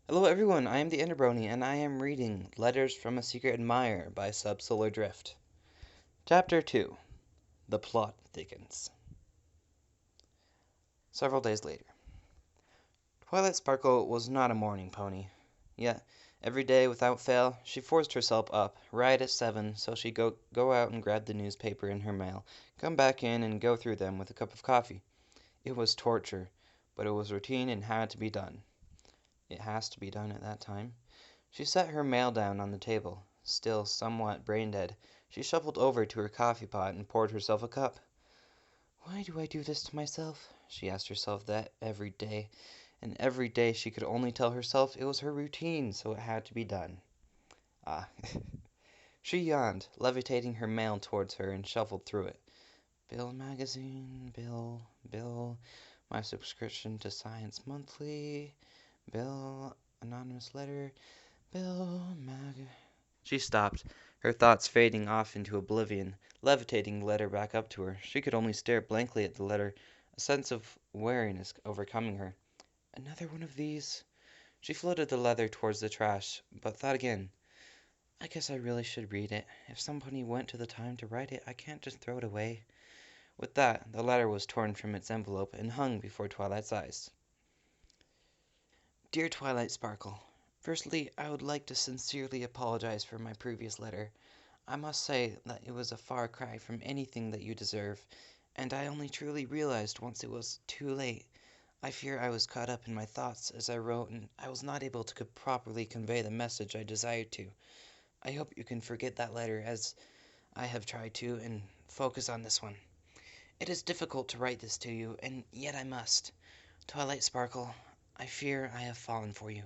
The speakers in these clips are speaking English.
Hello everyone, I am the Enderbrony, and I am reading Letters from a Secret Admirer by Subsolar Drift. Chapter 2. The Plot Thickens. Several days later. Twilight Sparkle was not a morning pony. Yet, every day without fail, she forced herself up, right at 7, so she'd go out and grab the newspaper in her mail, come back in and go through them with a cup of coffee. It was torture, but it was routine and had to be done. It has to be done at that time. She set her mail down on the table. Still somewhat brain-dead, she shuffled over to her coffee pot and poured herself a cup. Why do I do this to myself? She asked herself that every day, and every day she could only tell herself it was her routine, so it had to be done. Ah. She yawned, levitating her mail towards her, and shuffled through it. Bill magazine, bill, my subscription to Science Monthly, bill, anonymous letter, Bill Mag. She stopped, her thoughts fading off into oblivion, levitating the letter back up to her. She could only stare blankly at the letter, a sense of weariness overcoming her. Another one of these? She floated the letter towards the trash, but thought again. I guess I really should read it. If somebody went to the time to write it, I can't just throw it away. With that, the letter was torn from its envelope and hung before Twilight's eyes. Dear Twilight Sparkle, firstly, I would like to sincerely apologize for my previous letter. I must say that it was a far cry from anything that you deserve, and I only truly realized once it was too late. I fear I was caught up in my thoughts as I wrote, and I was not able to properly convey the message I desired to. I hope you can forget that letter as I have tried to, and focus on this one. It is difficult to write this to you, and yet I must. Twilight Sparkle, I fear I have fallen for you.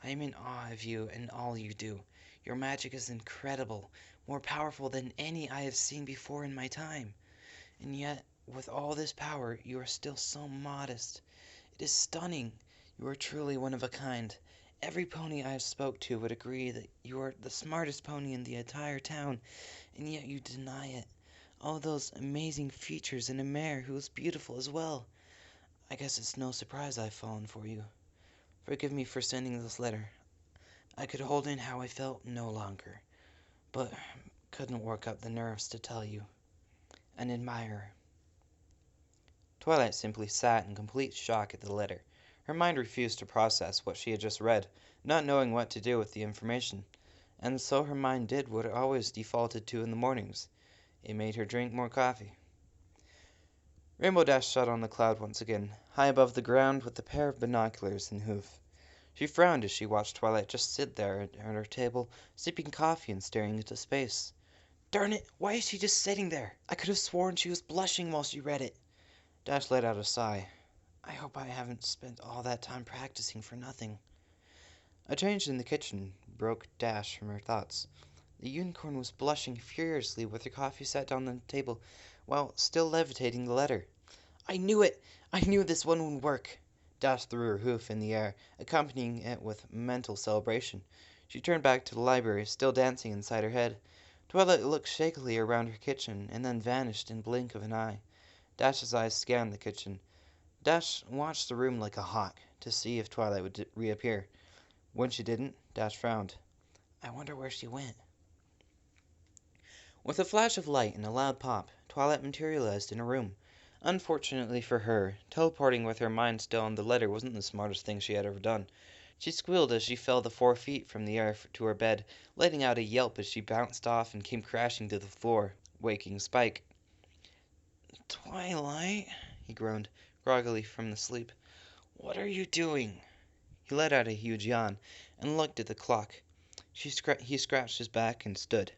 I am in awe of you and all you do. Your magic is incredible, more powerful than any I have seen before in my time. And yet, with all this power, you are still so modest. It is stunning. You are truly one of a kind. Every pony I have spoke to would agree that you are the smartest pony in the entire town, and yet you deny it. All those amazing features in a mare who is beautiful as well. I guess it's no surprise I've fallen for you. Forgive me for sending this letter. I could hold in how I felt no longer, but couldn't work up the nerves to tell you. An admirer. Twilight simply sat in complete shock at the letter. Her mind refused to process what she had just read, not knowing what to do with the information. And so her mind did what it always defaulted to in the mornings. It made her drink more coffee. Rainbow Dash shot on the cloud once again, high above the ground with a pair of binoculars and hoof. She frowned as she watched Twilight just sit there at her table, sipping coffee and staring into space. Darn it, why is she just sitting there? I could have sworn she was blushing while she read it. Dash let out a sigh. I hope I haven't spent all that time practicing for nothing. A change in the kitchen broke Dash from her thoughts. The unicorn was blushing furiously with her coffee set down on the table, while still levitating the letter. I knew it! I knew this one would work! Dash threw her hoof in the air, accompanying it with mental celebration. She turned back to the library, still dancing inside her head. Twilight looked shakily around her kitchen, and then vanished in the blink of an eye. Dash's eyes scanned the kitchen. Dash watched the room like a hawk, to see if Twilight would reappear. When she didn't, Dash frowned. I wonder where she went. With a flash of light and a loud pop, Twilight materialized in a room. Unfortunately for her, teleporting with her mind still on the letter wasn't the smartest thing she had ever done. She squealed as she fell the 4 feet from the air to her bed, letting out a yelp as she bounced off and came crashing to the floor, waking Spike. Twilight, he groaned, groggily from the sleep. What are you doing? He let out a huge yawn and looked at the clock. He scratched his back and stood.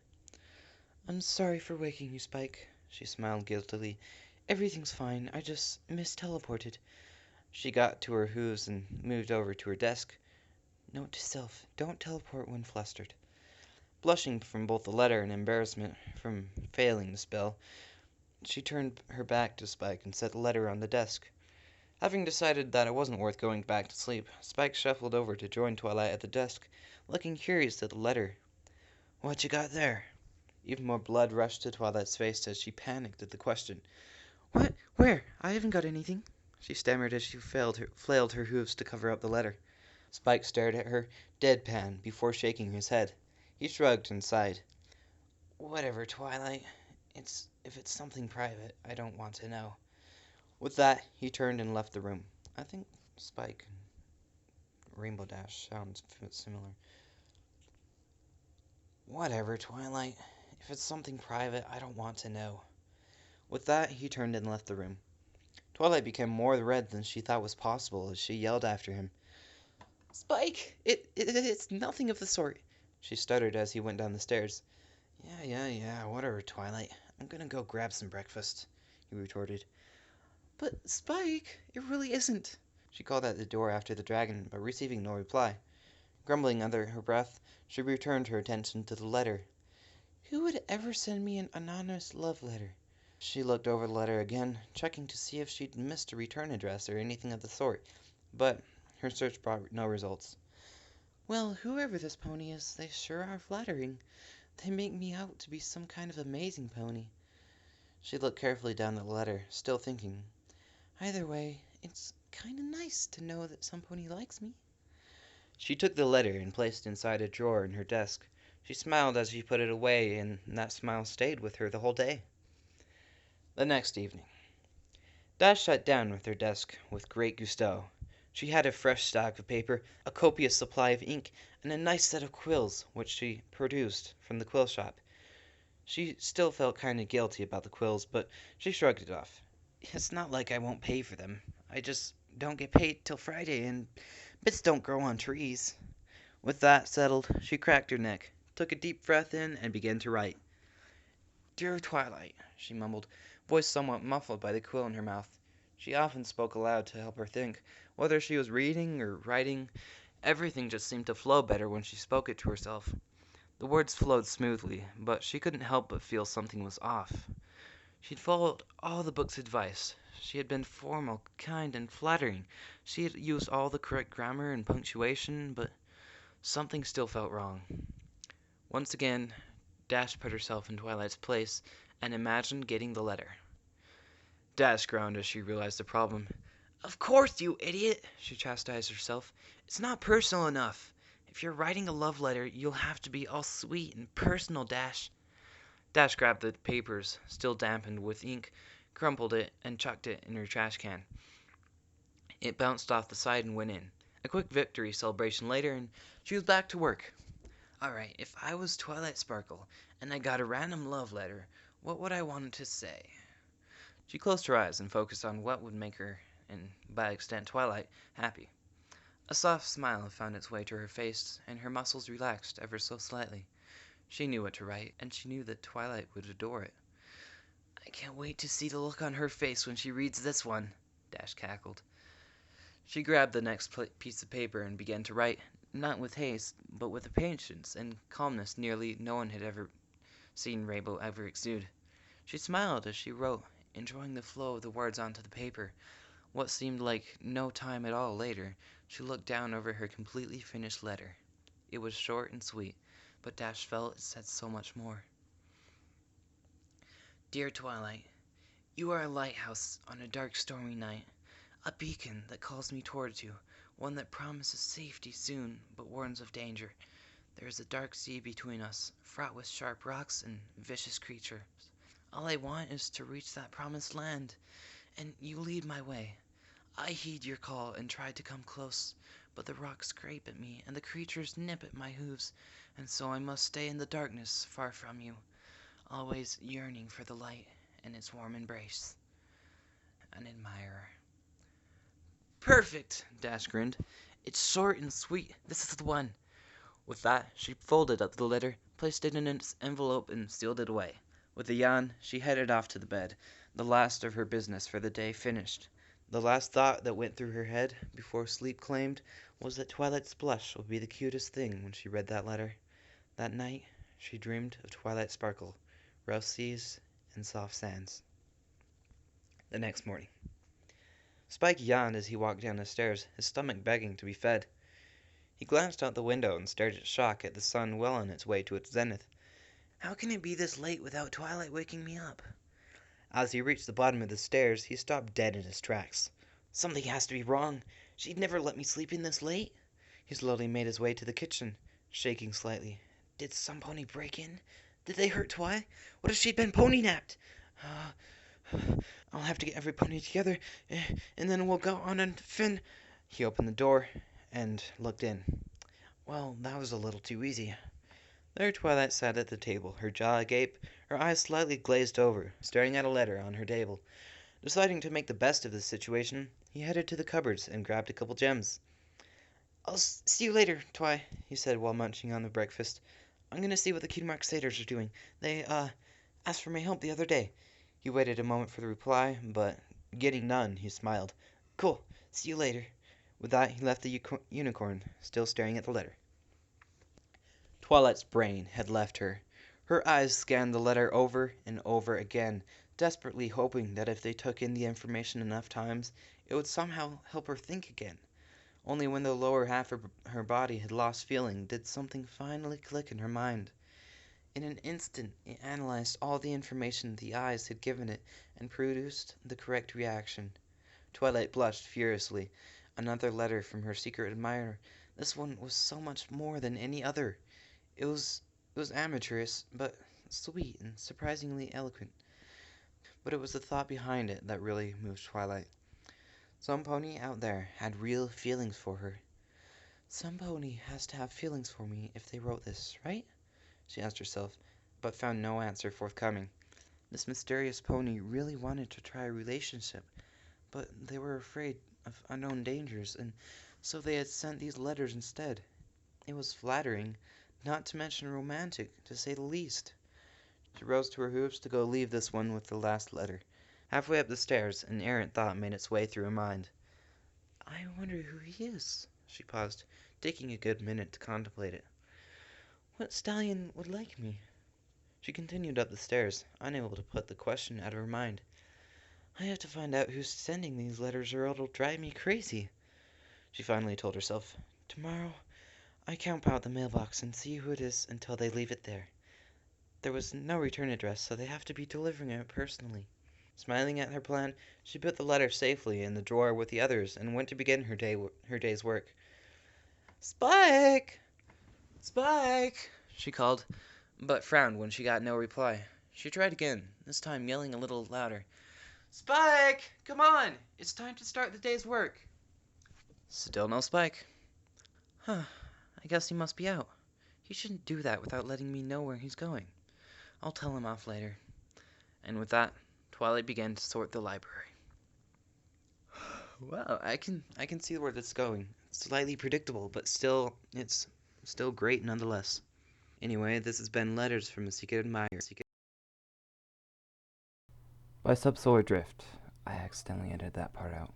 I'm sorry for waking you, Spike, she smiled guiltily. Everything's fine. I just mis-teleported. She got to her hooves and moved over to her desk. Note to self, don't teleport when flustered. Blushing from both the letter and embarrassment from failing the spell, she turned her back to Spike and set the letter on the desk. Having decided that it wasn't worth going back to sleep, Spike shuffled over to join Twilight at the desk, looking curious at the letter. What you got there? Even more blood rushed to Twilight's face as she panicked at the question. What? Where? I haven't got anything, she stammered as she flailed her hooves to cover up the letter. Spike stared at her, deadpan, before shaking his head. He shrugged and sighed. Whatever, Twilight. If it's something private, I don't want to know. With that, he turned and left the room. I think Spike and Rainbow Dash sounds similar. Whatever, Twilight. If it's something private, I don't want to know. With that, he turned and left the room. Twilight became more red than she thought was possible as she yelled after him. Spike! It's nothing of the sort, she stuttered as he went down the stairs. Yeah, whatever, Twilight. I'm gonna go grab some breakfast, he retorted. But, Spike, it really isn't, she called at the door after the dragon, but receiving no reply. Grumbling under her breath, she returned her attention to the letter. Who would ever send me an anonymous love letter? She looked over the letter again, checking to see if she'd missed a return address or anything of the sort, but her search brought no results. Well, whoever this pony is, they sure are flattering. They make me out to be some kind of amazing pony. She looked carefully down the letter, still thinking. Either way, it's kind of nice to know that some pony likes me. She took the letter and placed it inside a drawer in her desk. She smiled as she put it away, and that smile stayed with her the whole day. The next evening, Dash sat down at her desk with great gusto. She had a fresh stack of paper, a copious supply of ink, and a nice set of quills, which she produced from the quill shop. She still felt kind of guilty about the quills, but she shrugged it off. It's not like I won't pay for them. I just don't get paid till Friday, and bits don't grow on trees. With that settled, she cracked her neck, took a deep breath in, and began to write. Dear Twilight, she mumbled, voice somewhat muffled by the quill in her mouth. She often spoke aloud to help her think. Whether she was reading or writing, everything just seemed to flow better when she spoke it to herself. The words flowed smoothly, but she couldn't help but feel something was off. She'd followed all the book's advice. She had been formal, kind, and flattering. She had used all the correct grammar and punctuation, but something still felt wrong. Once again, Dash put herself in Twilight's place and imagined getting the letter. Dash groaned as she realized the problem. Of course, you idiot, she chastised herself. It's not personal enough. If you're writing a love letter, you'll have to be all sweet and personal, Dash. Dash grabbed the papers, still dampened with ink, crumpled it, and chucked it in her trash can. It bounced off the side and went in. A quick victory celebration later, and she was back to work. Alright, if I was Twilight Sparkle, and I got a random love letter, what would I want it to say? She closed her eyes and focused on what would make her, and by extent Twilight, happy. A soft smile found its way to her face, and her muscles relaxed ever so slightly. She knew what to write, and she knew that Twilight would adore it. I can't wait to see the look on her face when she reads this one, Dash cackled. She grabbed the next piece of paper and began to write, not with haste, but with a patience and calmness nearly no one had ever seen Rainbow ever exude. She smiled as she wrote, enjoying the flow of the words onto the paper. What seemed like no time at all later, she looked down over her completely finished letter. It was short and sweet, but Dash felt it said so much more. Dear Twilight, you are a lighthouse on a dark stormy night, a beacon that calls me towards you, one that promises safety soon, but warns of danger. There is a dark sea between us, fraught with sharp rocks and vicious creatures. All I want is to reach that promised land, and you lead my way. I heed your call and try to come close, but the rocks scrape at me and the creatures nip at my hooves, and so I must stay in the darkness far from you, always yearning for the light and its warm embrace. An admirer. Perfect, Dash grinned. It's short and sweet. This is the one. With that, she folded up the letter, placed it in its envelope, and sealed it away. With a yawn, she headed off to the bed, the last of her business for the day finished. The last thought that went through her head before sleep claimed was that Twilight's blush would be the cutest thing when she read that letter. That night, she dreamed of Twilight Sparkle, rough seas, and soft sands. The next morning. Spike yawned as he walked down the stairs, his stomach begging to be fed. He glanced out the window and stared in shock at the sun well on its way to its zenith. How can it be this late without Twilight waking me up? As he reached the bottom of the stairs, he stopped dead in his tracks. Something has to be wrong. She'd never let me sleep in this late. He slowly made his way to the kitchen, shaking slightly. Did some pony break in? Did they hurt Twy? What if she'd been pony-napped? I'll have to get every pony together, and then we'll go on and fin... He opened the door and looked in. Well, that was a little too easy. There Twilight sat at the table, her jaw agape, her eyes slightly glazed over, staring at a letter on her table. Deciding to make the best of the situation, he headed to the cupboards and grabbed a couple gems. I'll see you later, Twy, he said while munching on the breakfast. I'm gonna see what the Cutie Mark Satyrs are doing. They, asked for my help the other day. He waited a moment for the reply, but getting none, he smiled. Cool, see you later. With that, he left the unicorn, still staring at the letter. Twilight's brain had left her. Her eyes scanned the letter over and over again, desperately hoping that if they took in the information enough times, it would somehow help her think again. Only when the lower half of her body had lost feeling did something finally click in her mind. In an instant, it analyzed all the information the eyes had given it and produced the correct reaction. Twilight blushed furiously. Another letter from her secret admirer. This one was so much more than any other. It was amateurish, but sweet and surprisingly eloquent. But it was the thought behind it that really moved Twilight. Some pony out there had real feelings for her. Some pony has to have feelings for me if they wrote this, right? She asked herself, but found no answer forthcoming. This mysterious pony really wanted to try a relationship, but they were afraid of unknown dangers, and so they had sent these letters instead. It was flattering, not to mention romantic, to say the least. She rose to her hooves to go leave this one with the last letter. Halfway up the stairs, an errant thought made its way through her mind. I wonder who he is, she paused, taking a good minute to contemplate it. What stallion would like me? She continued up the stairs, unable to put the question out of her mind. I have to find out who's sending these letters or it'll drive me crazy. She finally told herself, tomorrow I camp out the mailbox and see who it is until they leave it there. There was no return address, so they have to be delivering it personally. Smiling at her plan, she put the letter safely in the drawer with the others and went to begin her day's work. Spike! Spike! She called, but frowned when she got no reply. She tried again, this time yelling a little louder. Spike! Come on! It's time to start the day's work. Still no Spike. Huh, I guess he must be out. He shouldn't do that without letting me know where he's going. I'll tell him off later. And with that, Twilight began to sort the library. Well, I can see where this is going. It's slightly predictable, but it's still great nonetheless. Anyway, this has been Letters from a Secret Admirer by Subsolar Drift. I accidentally edited that part out.